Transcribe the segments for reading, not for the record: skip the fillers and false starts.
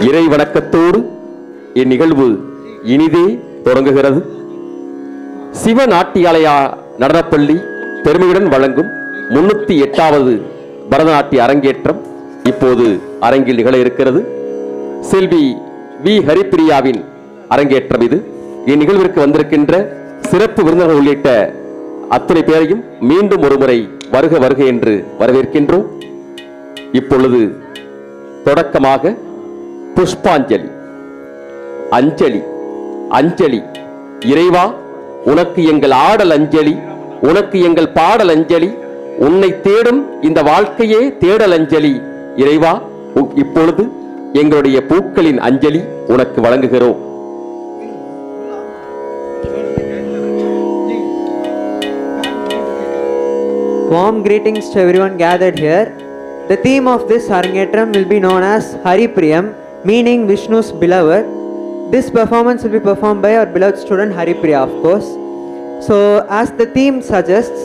இறை வணக்கத்தோடு இந்நிகழ்வு இனிதே தொடங்குகிறது. சிவநாட்டியாலயா நடனப்பள்ளி பெருமையுடன் வழங்கும் 308வது பரதநாட்டிய அரங்கேற்றம் இப்போது அரங்கில் நிகழ இருக்கிறது. செல்வி வி ஹரிப்பிரியாவின் அரங்கேற்றம் இது. இந்நிகழ்விற்கு வந்திருக்கின்ற சிறப்பு விருந்தினர்கள் உள்ளிட்ட அத்தனை பேரையும் மீண்டும் ஒருமுறை வருக வருக என்று வரவேற்கின்றோம். இப்பொழுது தொடக்கமாக புஷ்பாஞ்சலி. அஞ்சலி அஞ்சலி இறைவா, உனக்கு எங்கள் ஆடல் அஞ்சலி, உனக்கு எங்கள் பாடல் அஞ்சலி, உன்னை தேடும் இந்த வாழ்க்கையே தேடல் அஞ்சலி. இறைவா, இப்பொழுது எங்களுடைய பூக்களின் அஞ்சலி உனக்கு வழங்குகிறோம். Warm greetings to everyone gathered here. The theme of this Arangetram will be known as Hari Priyam, meaning Vishnu's beloved. This performance will be performed by our beloved student Hari Priya, of course. So, as the theme suggests,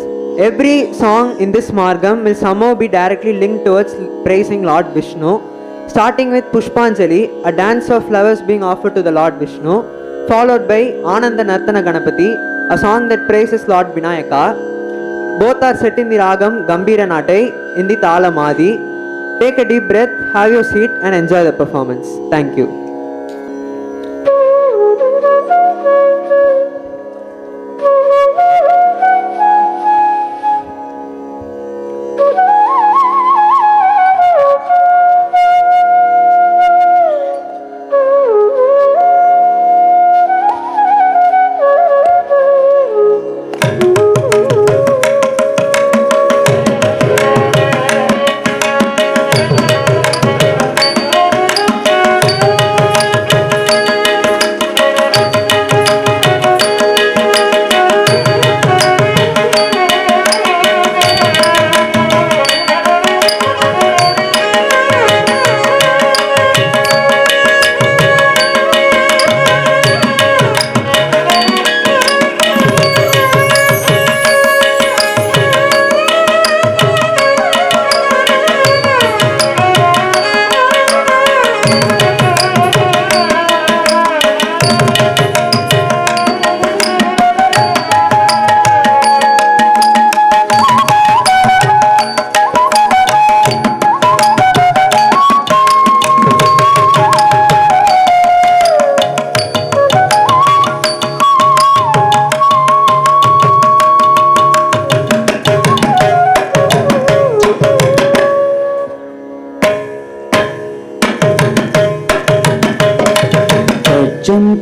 every song in this Margam will somehow be directly linked towards praising Lord Vishnu, starting with Pushpanjali, a dance of flowers being offered to the Lord Vishnu, followed by Ananda Nartana Ganapati, a song that praises Lord Vinayaka. Both are set in the Ragam Gambhira Natai in the Talamadi. Take a deep breath, have your seat and enjoy the performance. Thank you.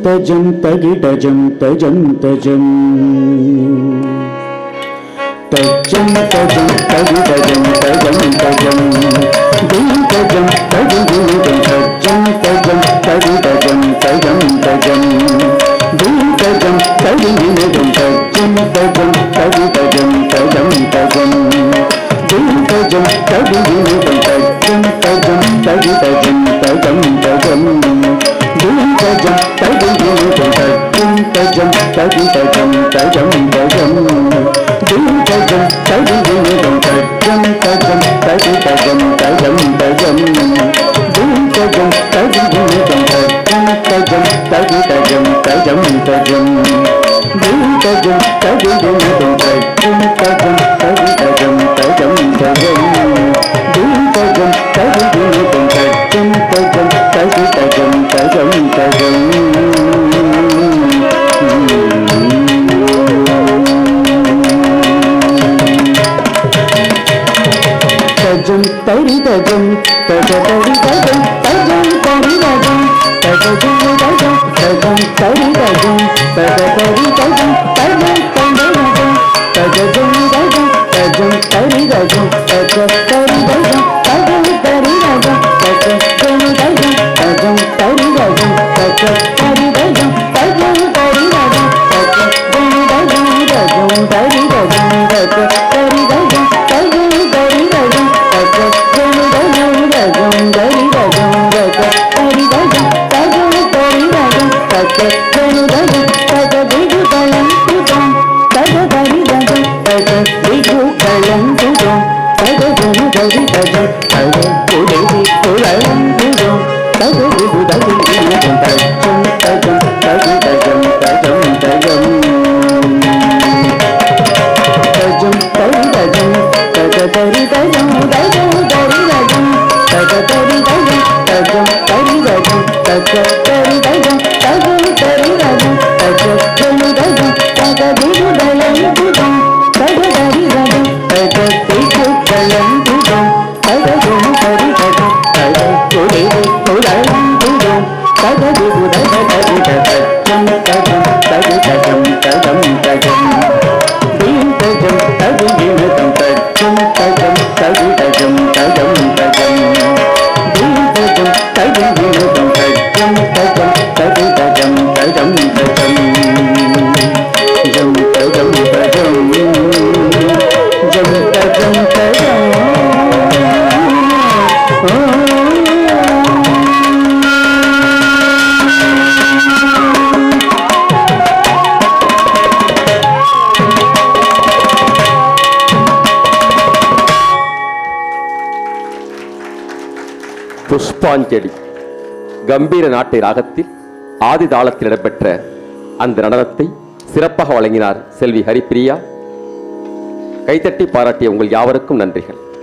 तजं तगिडजं तजं तजं तजं तजं तगिडजं तजं तजं दिं तजं तगिडजं तजं तजं तगिडजं तजं तजं दिं तजं तगिडजं तजं तजं तगिडजं तजं तजं दिं तजं तगिडजं तजं तजं तगिडजं तजं तजं Tajam tajam tajam tajam tajam tajam tajam tajam tajam tajam tajam tajam tajam tajam tajam tajam tajam tajam tajam Thank you. புஷ்பாஞ்சலி கம்பீர நாட்டை ராகத்தில் ஆதி தாளத்தில் இடம்பெற்ற அந்த நடனத்தை சிறப்பாக வழங்கினார் செல்வி ஹரிப்பிரியா. கைத்தட்டி பாராட்டிய உங்கள் யாவருக்கும் நன்றிகள்.